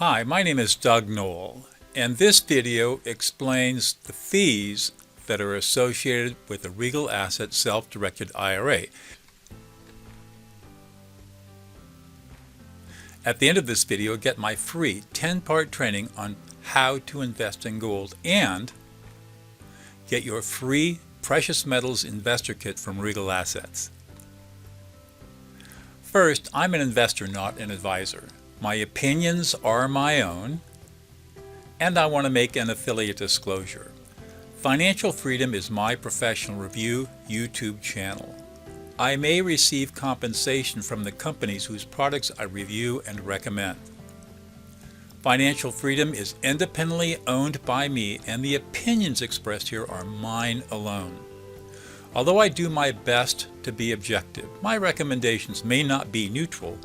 Hi, my name is Doug Knoll, and this video explains the fees that are associated with the Regal Assets Self-Directed IRA. At the end of this video, get my free 10-part training on how to invest in gold and get your free Precious Metals Investor Kit from Regal Assets. First, I'm an investor, not an advisor. My opinions are my own, and I want to make an affiliate disclosure. Financial Freedom is my professional review YouTube channel. I may receive compensation from the companies whose products I review and recommend. Financial Freedom is independently owned by me, and the opinions expressed here are mine alone. Although I do my best to be objective, my recommendations may not be neutral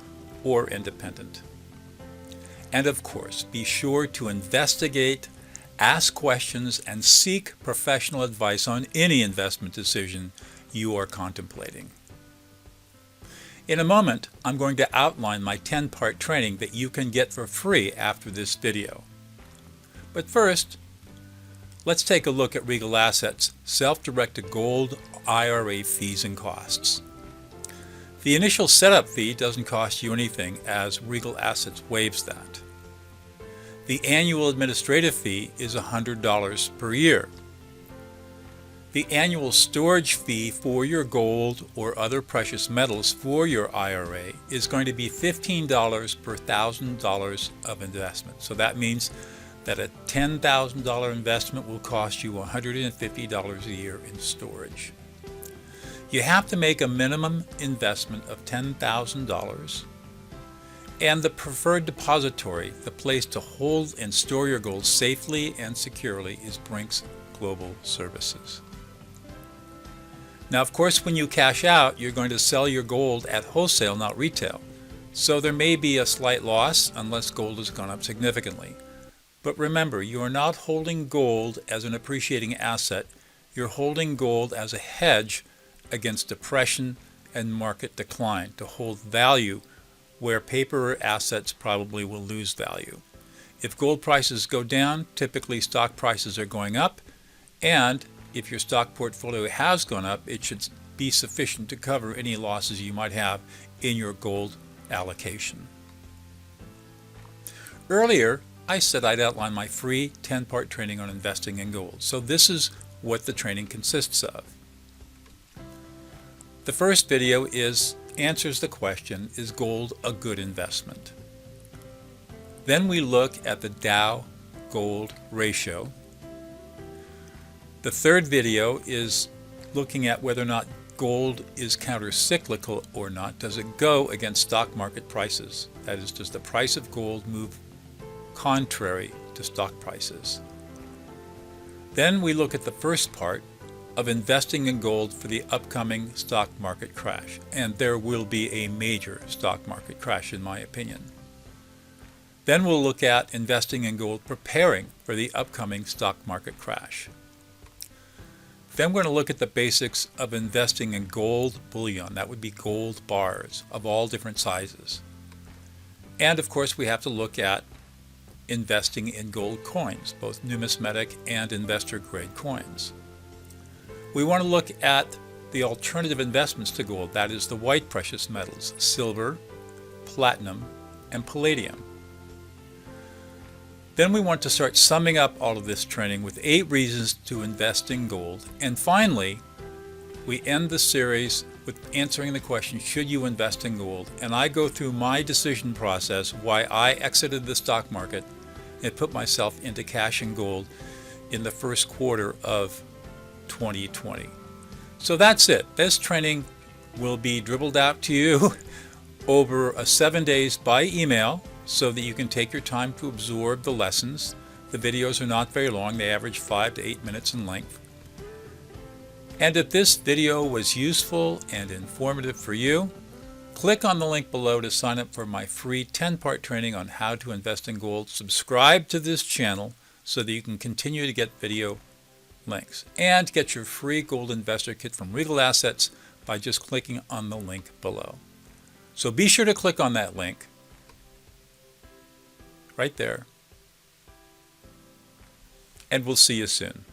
or independent. And of course, be sure to investigate, ask questions, and seek professional advice on any investment decision you are contemplating. In a moment, I'm going to outline my 10-part training that you can get for free after this video. But first, let's take a look at Regal Assets' self-directed gold IRA fees and costs. The initial setup fee doesn't cost you anything, as Regal Assets waives that. The annual administrative fee is $100 per year. The annual storage fee for your gold or other precious metals for your IRA is going to be $15 per $1,000 of investment. So that means that a $10,000 investment will cost you $150 a year in storage. You have to make a minimum investment of $10,000, and the preferred depository, the place to hold and store your gold safely and securely, is Brink's Global Services. Now, of course, when you cash out, you're going to sell your gold at wholesale, not retail. So there may be a slight loss unless gold has gone up significantly. But remember, you are not holding gold as an appreciating asset. You're holding gold as a hedge against depression and market decline, to hold value where paper assets probably will lose value. If gold prices go down, typically stock prices are going up, and if your stock portfolio has gone up, it should be sufficient to cover any losses you might have in your gold allocation. Earlier, I said I'd outline my free 10-part training on investing in gold. So this is what the training consists of. The first video answers the question, is gold a good investment? Then we look at the Dow-Gold ratio. The third video is looking at whether or not gold is counter-cyclical or not. Does it go against stock market prices? That is, does the price of gold move contrary to stock prices? Then we look at the first part of investing in gold for the upcoming stock market crash. And there will be a major stock market crash, in my opinion. Then we'll look at investing in gold preparing for the upcoming stock market crash. Then we're going to look at the basics of investing in gold bullion. That would be gold bars of all different sizes. And of course, we have to look at investing in gold coins, both numismatic and investor-grade coins. We want to look at the alternative investments to gold, that is the white precious metals, silver, platinum, and palladium. Then we want to start summing up all of this training with 8 reasons to invest in gold. And finally, we end the series with answering the question, should you invest in gold? And I go through my decision process, why I exited the stock market and put myself into cash and gold in the first quarter of 2020. So that's it. This training will be dribbled out to you over 7 days by email so that you can take your time to absorb the lessons. The videos are not very long. They average 5 to 8 minutes in length. And if this video was useful and informative for you, click on the link below to sign up for my free 10-part training on how to invest in gold. Subscribe to this channel so that you can continue to get video links, and get your free gold investor kit from Regal Assets by just clicking on the link below. So be sure to click on that link. right there. And we'll see you soon.